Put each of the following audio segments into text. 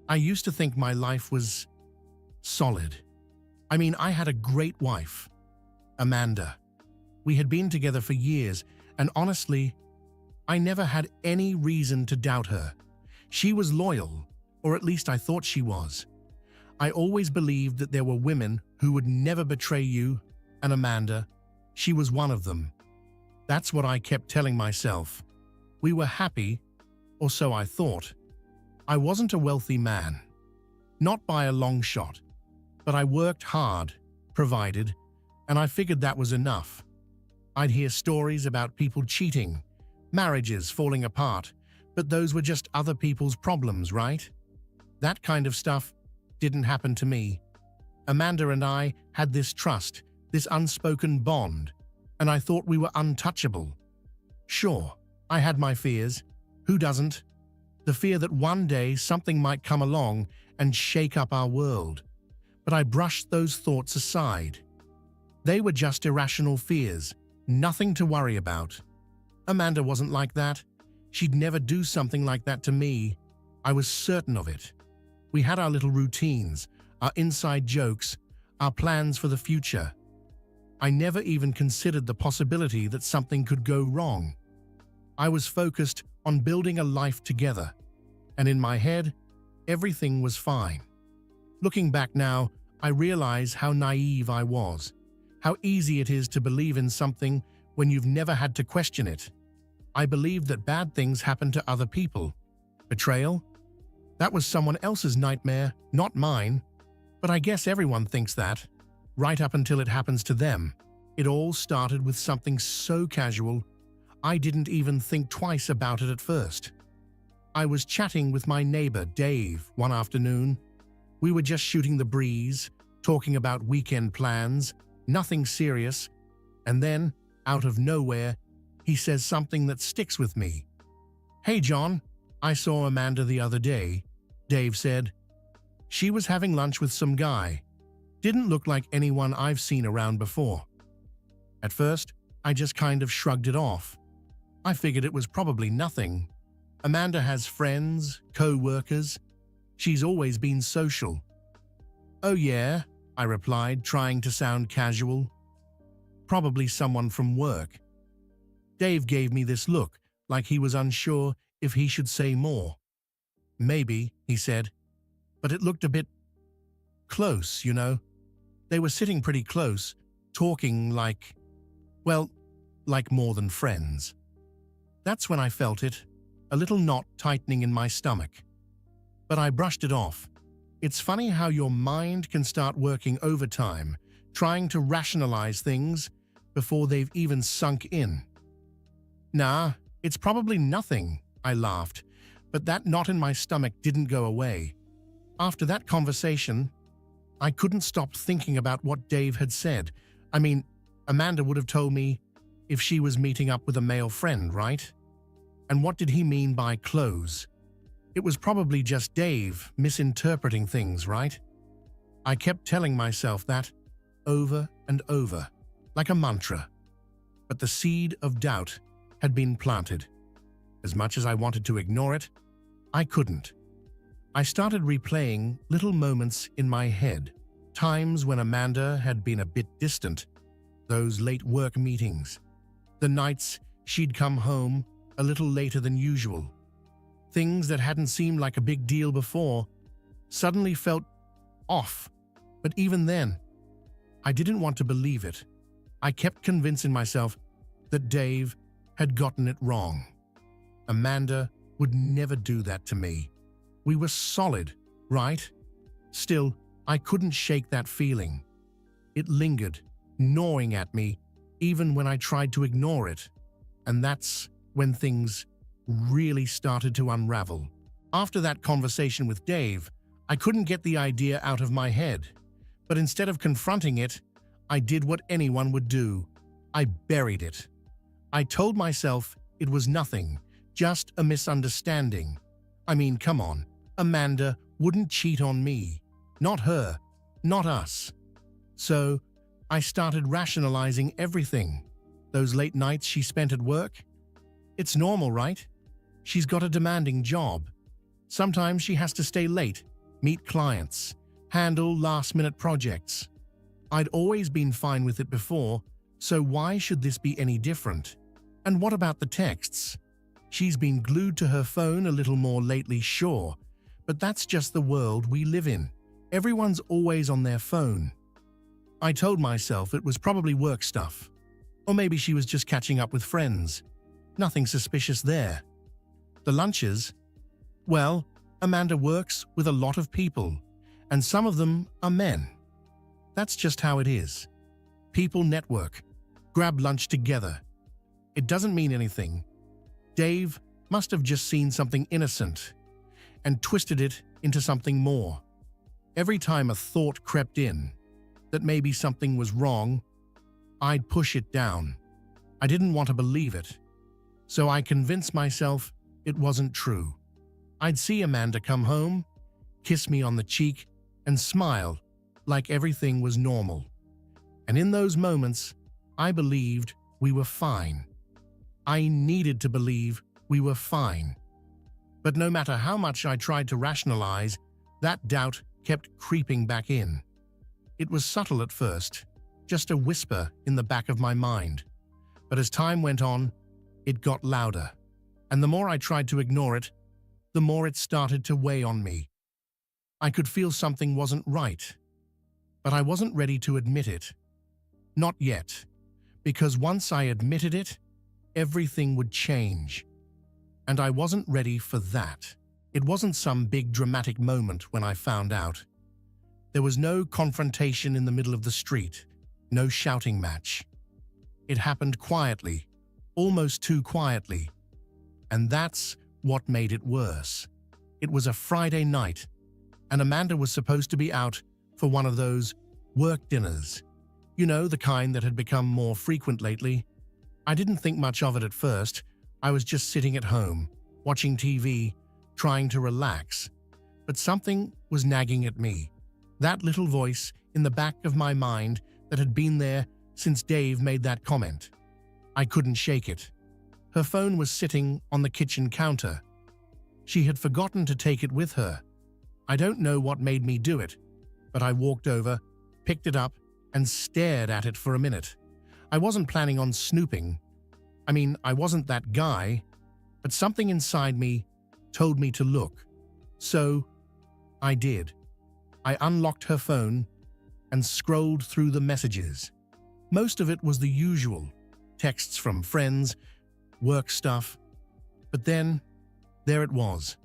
I used to think my life was solid. I mean, I had a great wife, Amanda. We had been together for years, and honestly, I never had any reason to doubt her. She was loyal, or at least I thought she was. I always believed that there were women who would never betray you, and Amanda, she was one of them. That's what I kept telling myself. We were happy, or so I thought. I wasn't a wealthy man. Not by a long shot. But I worked hard, provided, and I figured that was enough. I'd hear stories about people cheating, marriages falling apart, but those were just other people's problems, right? That kind of stuff didn't happen to me. Amanda and I had this trust, this unspoken bond, and I thought we were untouchable. Sure, I had my fears. Who doesn't? The fear that one day something might come along and shake up our world. But I brushed those thoughts aside. They were just irrational fears, nothing to worry about. Amanda wasn't like that. She'd never do something like that to me. I was certain of it. We had our little routines, our inside jokes, our plans for the future. I never even considered the possibility that something could go wrong. I was focused on building a life together, and in my head, everything was fine. Looking back now, I realize how naive I was, how easy it is to believe in something when you've never had to question it. I believed that bad things happen to other people. Betrayal? That was someone else's nightmare, not mine. But I guess everyone thinks that, right up until it happens to them. It all started with something so casual, I didn't even think twice about it at first. I was chatting with my neighbor, Dave, one afternoon. We were just shooting the breeze, talking about weekend plans, nothing serious, and then, out of nowhere, he says something that sticks with me. "Hey, John, I saw Amanda the other day," Dave said. "She was having lunch with some guy. Didn't look like anyone I've seen around before." At first, I just kind of shrugged it off. I figured it was probably nothing. Amanda has friends, co-workers. She's always been social. "Oh yeah," I replied, trying to sound casual. "Probably someone from work." Dave gave me this look, like he was unsure if he should say more. "Maybe," he said, "but it looked a bit close, you know." They were sitting pretty close, talking like more than friends. That's when I felt it, a little knot tightening in my stomach. But I brushed it off. It's funny how your mind can start working overtime, trying to rationalize things before they've even sunk in. "Nah, it's probably nothing," I laughed, but that knot in my stomach didn't go away. After that conversation, I couldn't stop thinking about what Dave had said. I mean, Amanda would have told me if she was meeting up with a male friend, right? And what did he mean by close? It was probably just Dave misinterpreting things, right? I kept telling myself that over and over, like a mantra. But the seed of doubt had been planted. As much as I wanted to ignore it, I couldn't. I started replaying little moments in my head, times when Amanda had been a bit distant, those late work meetings, the nights she'd come home a little later than usual. Things that hadn't seemed like a big deal before suddenly felt off. But even then, I didn't want to believe it. I kept convincing myself that Dave had gotten it wrong. Amanda would never do that to me. We were solid, right? Still, I couldn't shake that feeling. It lingered, gnawing at me, even when I tried to ignore it. And that's when things really started to unravel. After that conversation with Dave, I couldn't get the idea out of my head. But instead of confronting it, I did what anyone would do. I buried it. I told myself it was nothing, just a misunderstanding. I mean, come on, Amanda wouldn't cheat on me. Not her, not us. So, I started rationalizing everything. Those late nights she spent at work? It's normal, right? She's got a demanding job. Sometimes she has to stay late, meet clients, handle last-minute projects. I'd always been fine with it before, so why should this be any different? And what about the texts? She's been glued to her phone a little more lately, sure, but that's just the world we live in. Everyone's always on their phone. I told myself it was probably work stuff. Or maybe she was just catching up with friends. Nothing suspicious there. The lunches? Well, Amanda works with a lot of people, and some of them are men. That's just how it is. People network, grab lunch together. It doesn't mean anything. Dave must have just seen something innocent and twisted it into something more. Every time a thought crept in that maybe something was wrong, I'd push it down. I didn't want to believe it, so I convinced myself it wasn't true. I'd see Amanda come home, kiss me on the cheek, and smile like everything was normal. And in those moments, I believed we were fine. I needed to believe we were fine. But no matter how much I tried to rationalize, that doubt kept creeping back in. It was subtle at first, just a whisper in the back of my mind. But as time went on, it got louder. And the more I tried to ignore it, the more it started to weigh on me. I could feel something wasn't right, but I wasn't ready to admit it. Not yet, because once I admitted it, everything would change. And I wasn't ready for that. It wasn't some big dramatic moment when I found out. There was no confrontation in the middle of the street, no shouting match. It happened quietly, almost too quietly. And that's what made it worse. It was a Friday night, and Amanda was supposed to be out for one of those work dinners. You know, the kind that had become more frequent lately. I didn't think much of it at first. I was just sitting at home, watching TV, trying to relax. But something was nagging at me. That little voice in the back of my mind that had been there since Dave made that comment. I couldn't shake it. Her phone was sitting on the kitchen counter. She had forgotten to take it with her. I don't know what made me do it, but I walked over, picked it up, and stared at it for a minute. I wasn't planning on snooping. I mean, I wasn't that guy, but something inside me told me to look. So, I did. I unlocked her phone and scrolled through the messages. Most of it was the usual, texts from friends, work stuff. But then, there it was.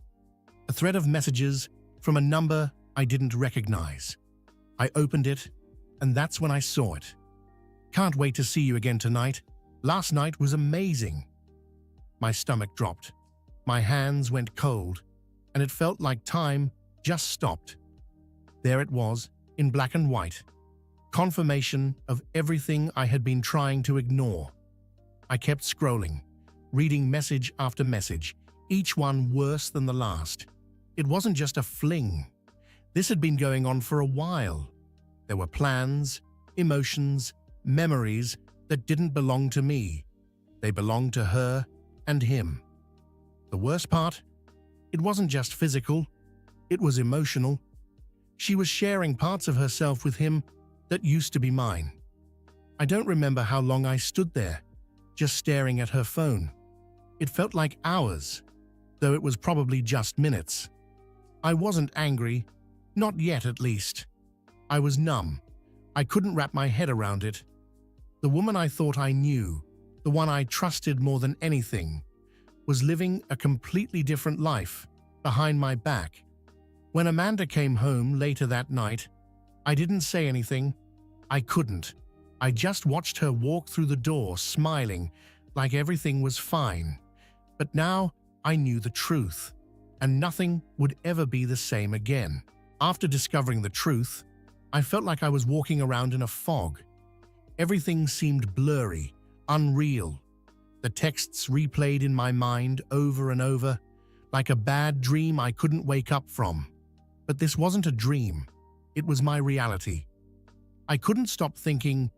A thread of messages from a number I didn't recognize. I opened it, and that's when I saw it. "Can't wait to see you again tonight. Last night was amazing." My stomach dropped. My hands went cold, and it felt like time just stopped. There it was, in black and white. Confirmation of everything I had been trying to ignore. I kept scrolling, reading message after message, each one worse than the last. It wasn't just a fling. This had been going on for a while. There were plans, emotions, memories that didn't belong to me. They belonged to her and him. The worst part? It wasn't just physical, it was emotional. She was sharing parts of herself with him that used to be mine. I don't remember how long I stood there, just staring at her phone. It felt like hours, though it was probably just minutes. I wasn't angry, not yet at least. I was numb. I couldn't wrap my head around it. The woman I thought I knew, the one I trusted more than anything, was living a completely different life behind my back. When Amanda came home later that night, I didn't say anything. I couldn't. I just watched her walk through the door, smiling, like everything was fine. But now I knew the truth, and nothing would ever be the same again. After discovering the truth, I felt like I was walking around in a fog. Everything seemed blurry, unreal. The texts replayed in my mind over and over, like a bad dream I couldn't wake up from. But this wasn't a dream. It was my reality. I couldn't stop thinking,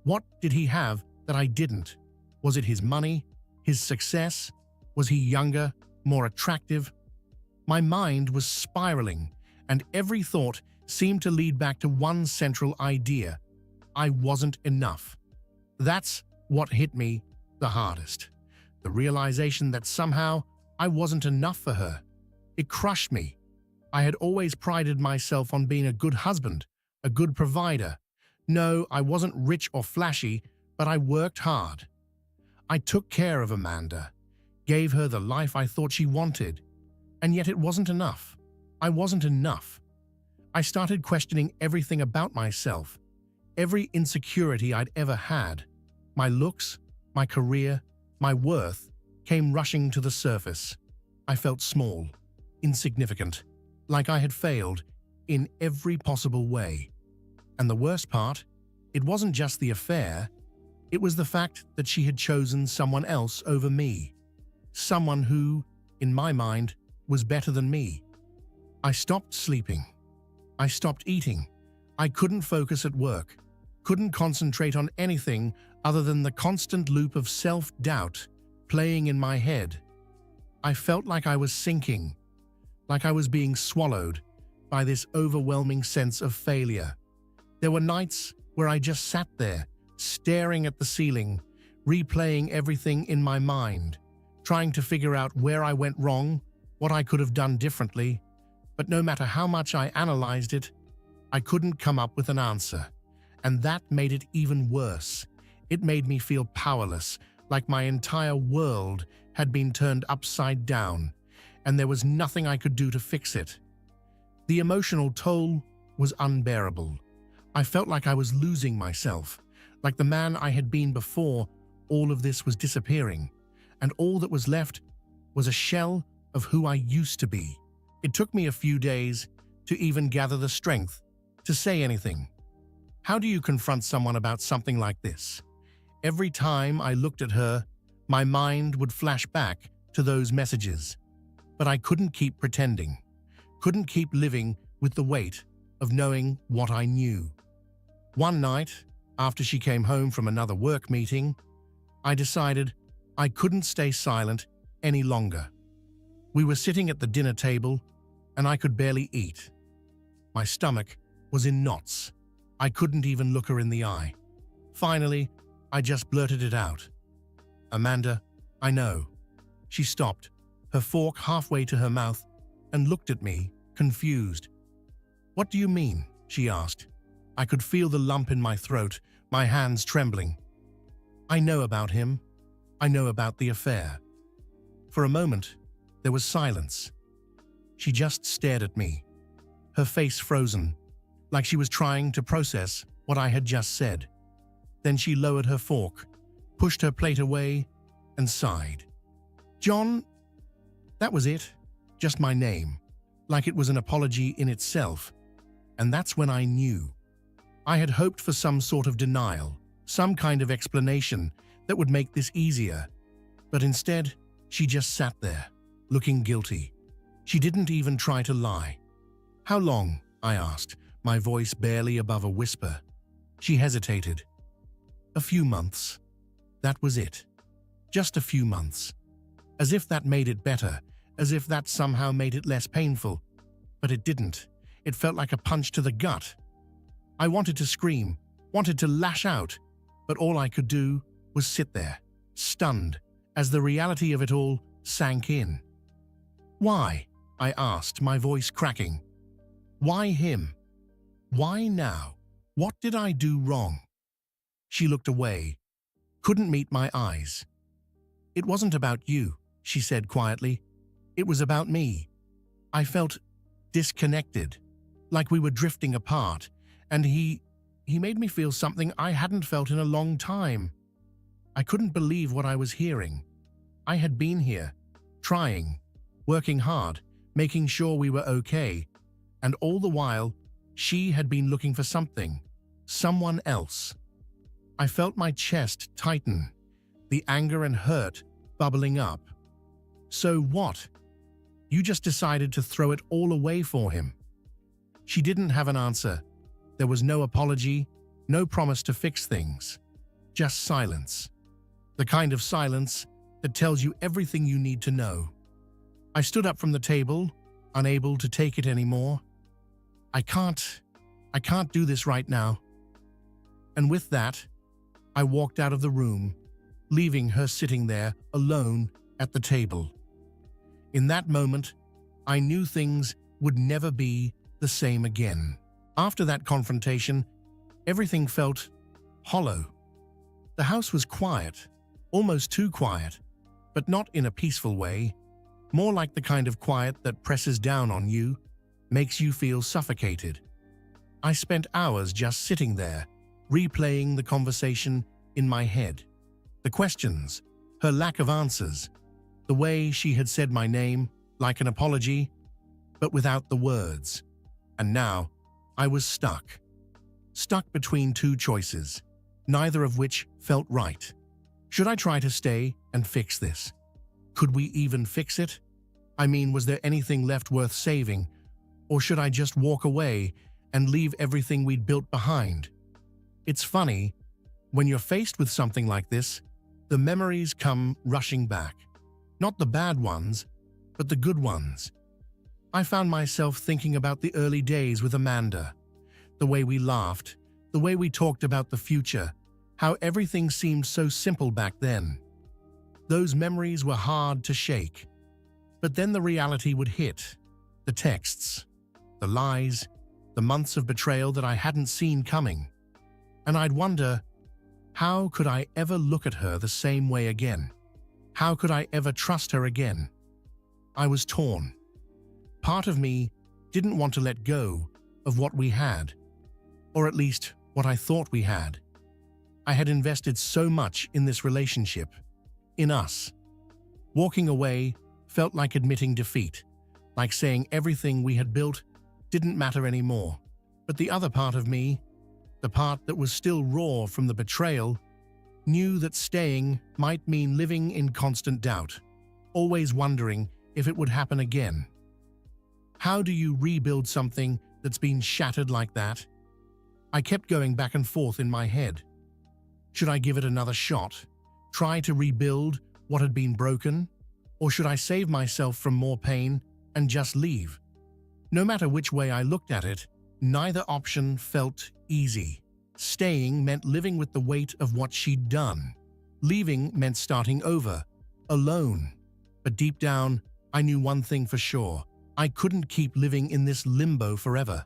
what did he have that I didn't? Was it his money? His success? Was he younger, more attractive? My mind was spiraling, and every thought seemed to lead back to one central idea: I wasn't enough. That's what hit me the hardest. The realization that somehow I wasn't enough for her. It crushed me. I had always prided myself on being a good husband, a good provider. No, I wasn't rich or flashy, but I worked hard. I took care of Amanda, gave her the life I thought she wanted, and yet it wasn't enough. I wasn't enough. I started questioning everything about myself, every insecurity I'd ever had. My looks, my career, my worth came rushing to the surface. I felt small, insignificant, like I had failed in every possible way. And the worst part, it wasn't just the affair, it was the fact that she had chosen someone else over me. Someone who, in my mind, was better than me. I stopped sleeping. I stopped eating. I couldn't focus at work, couldn't concentrate on anything other than the constant loop of self-doubt playing in my head. I felt like I was sinking, like I was being swallowed by this overwhelming sense of failure. There were nights where I just sat there, staring at the ceiling, replaying everything in my mind, trying to figure out where I went wrong, what I could have done differently. But no matter how much I analyzed it, I couldn't come up with an answer. And that made it even worse. It made me feel powerless, like my entire world had been turned upside down, and there was nothing I could do to fix it. The emotional toll was unbearable. I felt like I was losing myself, like the man I had been before all of this was disappearing, and all that was left was a shell of who I used to be. It took me a few days to even gather the strength to say anything. How do you confront someone about something like this? Every time I looked at her, my mind would flash back to those messages. But I couldn't keep pretending, couldn't keep living with the weight of knowing what I knew. One night, after she came home from another work meeting, I decided I couldn't stay silent any longer. We were sitting at the dinner table, and I could barely eat. My stomach was in knots. I couldn't even look her in the eye. Finally, I just blurted it out. "Amanda, I know." She stopped, her fork halfway to her mouth, and looked at me, confused. "What do you mean?" she asked. I could feel the lump in my throat, my hands trembling. "I know about him. I know about the affair." For a moment, there was silence. She just stared at me, her face frozen, like she was trying to process what I had just said. Then she lowered her fork, pushed her plate away, and sighed. "John," that was it, just my name, like it was an apology in itself. And that's when I knew. I had hoped for some sort of denial, some kind of explanation that would make this easier. But instead, she just sat there, looking guilty. She didn't even try to lie. "How long?" I asked, my voice barely above a whisper. She hesitated. "A few months." That was it. Just a few months. As if that made it better, as if that somehow made it less painful. But it didn't. It felt like a punch to the gut. I wanted to scream, wanted to lash out, but all I could do was sit there, stunned, as the reality of it all sank in. "Why?" I asked, my voice cracking. "Why him? Why now? What did I do wrong?" She looked away, couldn't meet my eyes. "It wasn't about you," she said quietly. "It was about me." I felt disconnected, like we were drifting apart, and he made me feel something I hadn't felt in a long time. I couldn't believe what I was hearing. I had been here, trying, working hard, making sure we were okay, and all the while, she had been looking for something, someone else. I felt my chest tighten, the anger and hurt bubbling up. "So what? You just decided to throw it all away for him?" She didn't have an answer. There was no apology, no promise to fix things. Just silence. The kind of silence that tells you everything you need to know. I stood up from the table, unable to take it anymore. I can't do this right now. And with that, I walked out of the room, leaving her sitting there alone at the table. In that moment, I knew things would never be the same again. After that confrontation, everything felt hollow. The house was quiet, almost too quiet, but not in a peaceful way, more like the kind of quiet that presses down on you, makes you feel suffocated. I spent hours just sitting there, replaying the conversation in my head. The questions, her lack of answers, the way she had said my name, like an apology, but without the words. And now, I was stuck between two choices, neither of which felt right. Should I try to stay and fix this? Could we even fix it? I mean, was there anything left worth saving? Or should I just walk away and leave everything we'd built behind? It's funny, when you're faced with something like this, the memories come rushing back. Not the bad ones, but the good ones. I found myself thinking about the early days with Amanda, the way we laughed, the way we talked about the future, how everything seemed so simple back then. Those memories were hard to shake. But then the reality would hit. The texts, the lies, the months of betrayal that I hadn't seen coming. And I'd wonder, how could I ever look at her the same way again? How could I ever trust her again? I was torn. Part of me didn't want to let go of what we had, or at least what I thought we had. I had invested so much in this relationship, in us. Walking away felt like admitting defeat, like saying everything we had built didn't matter anymore. But the other part of me, the part that was still raw from the betrayal, knew that staying might mean living in constant doubt, always wondering if it would happen again. How do you rebuild something that's been shattered like that? I kept going back and forth in my head. Should I give it another shot? Try to rebuild what had been broken? Or should I save myself from more pain and just leave? No matter which way I looked at it, neither option felt easy. Staying meant living with the weight of what she'd done. Leaving meant starting over, alone. But deep down, I knew one thing for sure. I couldn't keep living in this limbo forever.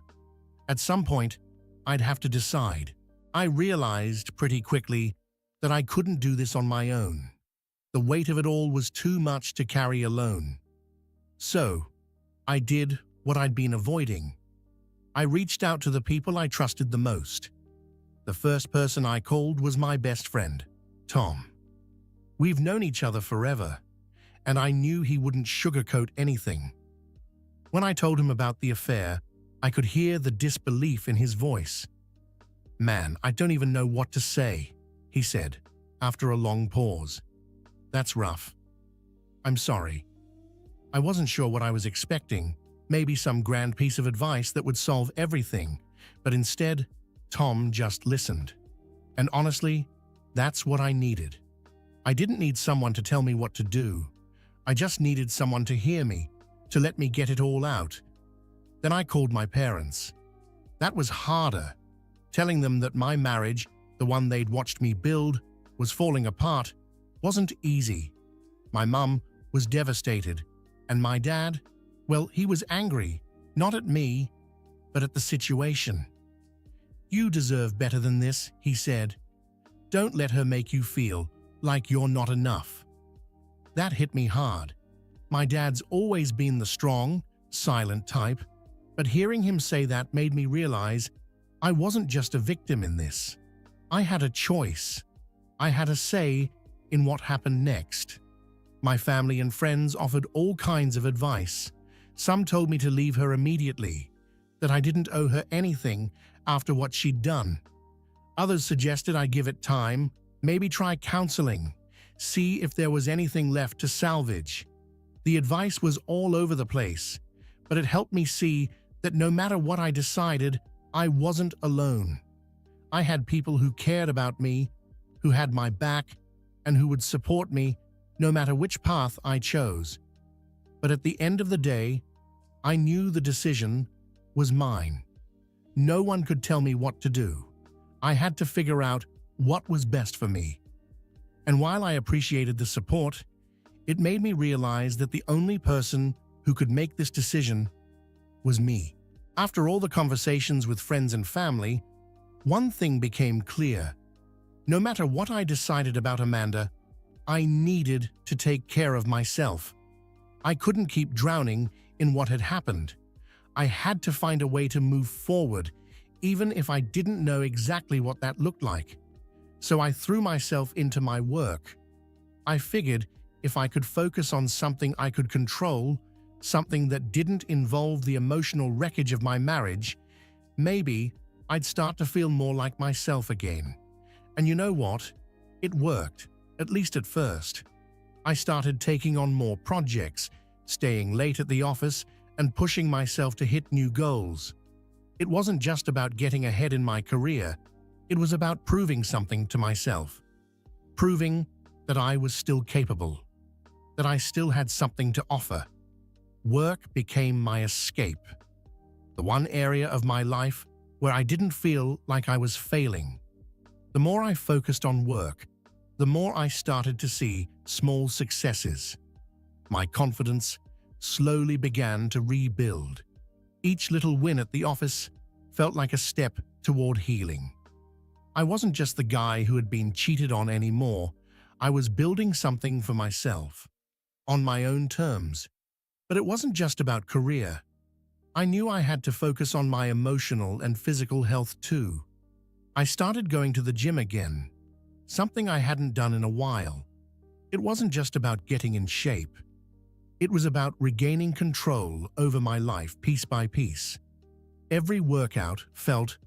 At some point, I'd have to decide. I realized pretty quickly that I couldn't do this on my own. The weight of it all was too much to carry alone. So, I did what I'd been avoiding. I reached out to the people I trusted the most. The first person I called was my best friend, Tom. We've known each other forever, and I knew he wouldn't sugarcoat anything. When I told him about the affair, I could hear the disbelief in his voice. "Man, I don't even know what to say," he said, after a long pause. "That's rough. I'm sorry. I wasn't sure what I was expecting, maybe some grand piece of advice that would solve everything, but instead, Tom just listened. And honestly, that's what I needed. I didn't need someone to tell me what to do. I just needed someone to hear me, to let me get it all out. Then I called my parents. That was harder. Telling them that my marriage, the one they'd watched me build, was falling apart, wasn't easy. My mum was devastated, and my dad, well, he was angry, not at me, but at the situation. "You deserve better than this," he said. "Don't let her make you feel like you're not enough." That hit me hard. My dad's always been the strong, silent type, but hearing him say that made me realize I wasn't just a victim in this. I had a choice. I had a say in what happened next. My family and friends offered all kinds of advice. Some told me to leave her immediately, that I didn't owe her anything after what she'd done. Others suggested I give it time, maybe try counseling, see if there was anything left to salvage. The advice was all over the place, but it helped me see that no matter what I decided, I wasn't alone. I had people who cared about me, who had my back, and who would support me no matter which path I chose. But at the end of the day, I knew the decision was mine. No one could tell me what to do. I had to figure out what was best for me. And while I appreciated the support, it made me realize that the only person who could make this decision was me. After all the conversations with friends and family, one thing became clear. No matter what I decided about Amanda, I needed to take care of myself. I couldn't keep drowning in what had happened. I had to find a way to move forward, even if I didn't know exactly what that looked like. So I threw myself into my work. I figured if I could focus on something I could control, something that didn't involve the emotional wreckage of my marriage, maybe I'd start to feel more like myself again. And you know what? It worked, at least at first. I started taking on more projects, staying late at the office, and pushing myself to hit new goals. It wasn't just about getting ahead in my career, it was about proving something to myself. Proving that I was still capable, that I still had something to offer. Work became my escape, the one area of my life where I didn't feel like I was failing. The more I focused on work, the more I started to see small successes. My confidence slowly began to rebuild. Each little win at the office felt like a step toward healing. I wasn't just the guy who had been cheated on anymore. I was building something for myself, on my own terms. But it wasn't just about career. I knew I had to focus on my emotional and physical health too. I started going to the gym again, something I hadn't done in a while. It wasn't just about getting in shape. It was about regaining control over my life piece by piece. Every workout felt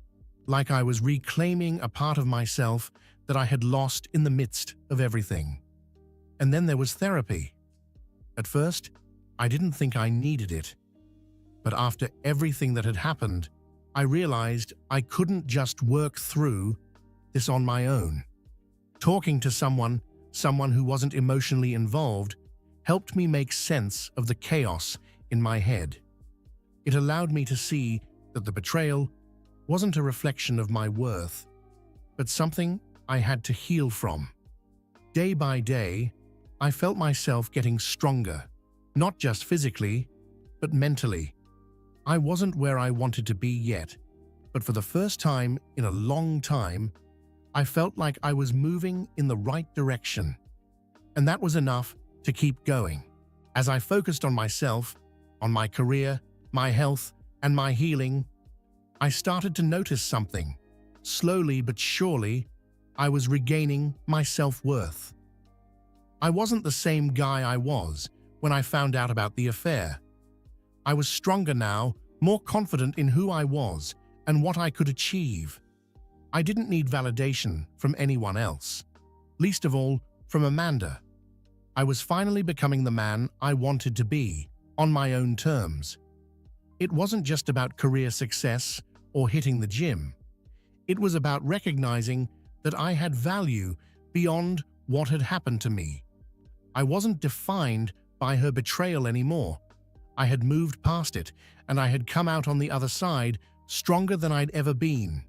like I was reclaiming a part of myself that I had lost in the midst of everything. And then there was therapy. At first, I didn't think I needed it. But after everything that had happened, I realized I couldn't just work through this on my own. Talking to someone who wasn't emotionally involved, helped me make sense of the chaos in my head. It allowed me to see that the betrayal wasn't a reflection of my worth, but something I had to heal from. Day by day, I felt myself getting stronger, not just physically, but mentally. I wasn't where I wanted to be yet, but for the first time in a long time, I felt like I was moving in the right direction. And that was enough to keep going. As I focused on myself, on my career, my health, and my healing, I started to notice something. Slowly but surely, I was regaining my self-worth. I wasn't the same guy I was when I found out about the affair. I was stronger now, more confident in who I was and what I could achieve. I didn't need validation from anyone else, least of all from Amanda. I was finally becoming the man I wanted to be, on my own terms. It wasn't just about career success or hitting the gym. It was about recognizing that I had value beyond what had happened to me. I wasn't defined by her betrayal anymore. I had moved past it, and I had come out on the other side stronger than I'd ever been.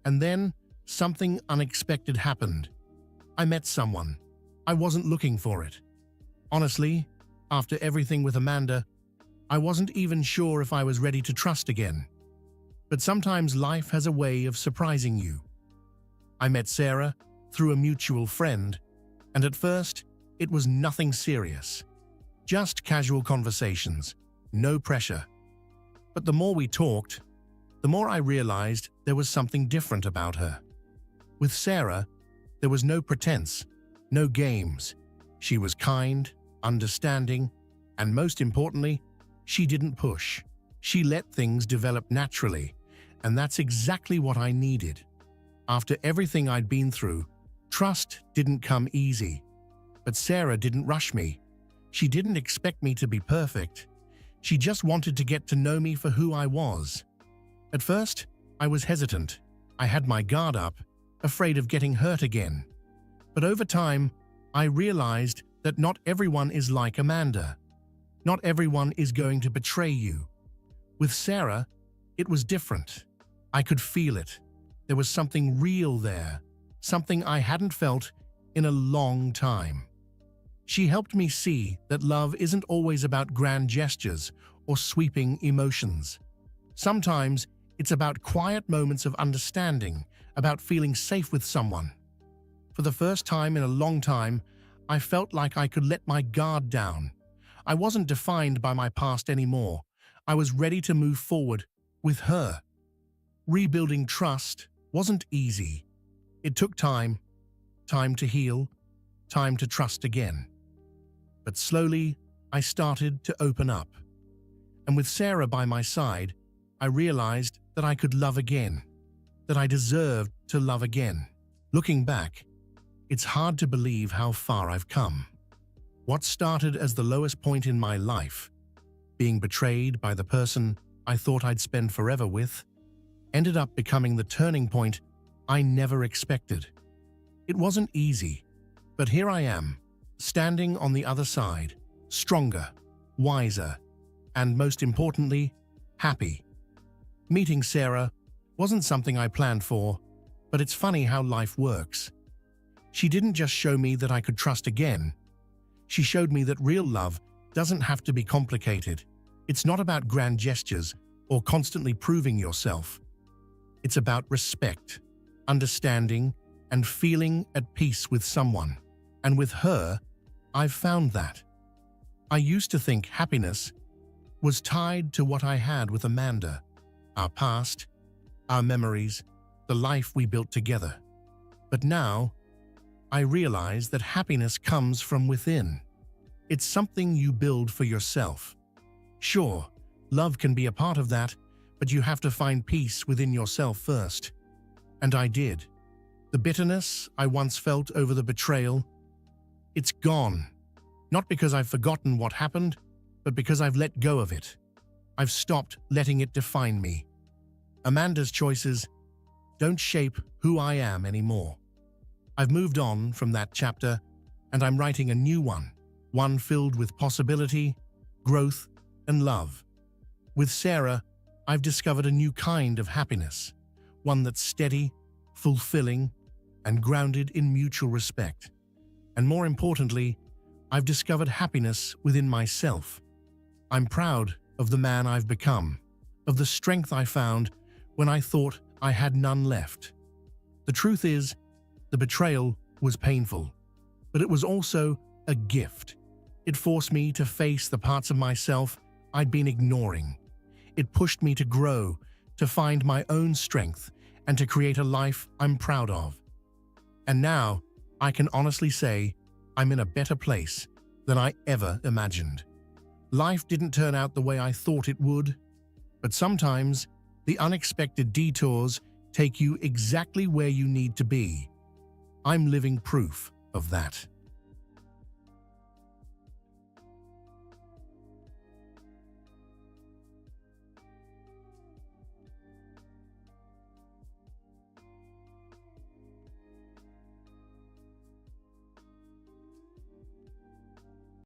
And then something unexpected happened. I met someone. I wasn't looking for it. Honestly, after everything with Amanda, I wasn't even sure if I was ready to trust again. But sometimes life has a way of surprising you. I met Sarah through a mutual friend, and at first, it was nothing serious. Just casual conversations, no pressure. But the more we talked, the more I realized there was something different about her. With Sarah, there was no pretense, no games. She was kind, understanding, and most importantly, she didn't push. She let things develop naturally, and that's exactly what I needed. After everything I'd been through, trust didn't come easy. But Sarah didn't rush me. She didn't expect me to be perfect. She just wanted to get to know me for who I was. At first, I was hesitant. I had my guard up, afraid of getting hurt again. But over time, I realized that not everyone is like Amanda. Not everyone is going to betray you. With Sarah, it was different. I could feel it. There was something real there, something I hadn't felt in a long time. She helped me see that love isn't always about grand gestures or sweeping emotions. Sometimes it's about quiet moments of understanding, about feeling safe with someone. For the first time in a long time, I felt like I could let my guard down. I wasn't defined by my past anymore. I was ready to move forward with her. Rebuilding trust wasn't easy. It took time to heal, time to trust again. But slowly, I started to open up. And with Sarah by my side, I realized that I could love again, that I deserved to love again. Looking back, it's hard to believe how far I've come. What started as the lowest point in my life, being betrayed by the person I thought I'd spend forever with, ended up becoming the turning point I never expected. It wasn't easy, but here I am, standing on the other side, stronger, wiser, and most importantly, happy. Meeting Sarah wasn't something I planned for, but it's funny how life works. She didn't just show me that I could trust again. She showed me that real love doesn't have to be complicated. It's not about grand gestures or constantly proving yourself. It's about respect, understanding, and feeling at peace with someone. And with her, I've found that. I used to think happiness was tied to what I had with Amanda, our past, our memories, the life we built together. But now, I realize that happiness comes from within. It's something you build for yourself. Sure, love can be a part of that, but you have to find peace within yourself first. And I did. The bitterness I once felt over the betrayal, it's gone. Not because I've forgotten what happened, but because I've let go of it. I've stopped letting it define me. Amanda's choices don't shape who I am anymore. I've moved on from that chapter, and I'm writing a new one filled with possibility, growth, and love. With Sarah, I've discovered a new kind of happiness, one that's steady, fulfilling, and grounded in mutual respect. And more importantly, I've discovered happiness within myself. I'm proud of the man I've become, of the strength I found when I thought I had none left. The truth is, the betrayal was painful, but it was also a gift. It forced me to face the parts of myself I'd been ignoring. It pushed me to grow, to find my own strength, and to create a life I'm proud of. And now, I can honestly say I'm in a better place than I ever imagined. Life didn't turn out the way I thought it would, but sometimes the unexpected detours take you exactly where you need to be. I'm living proof of that.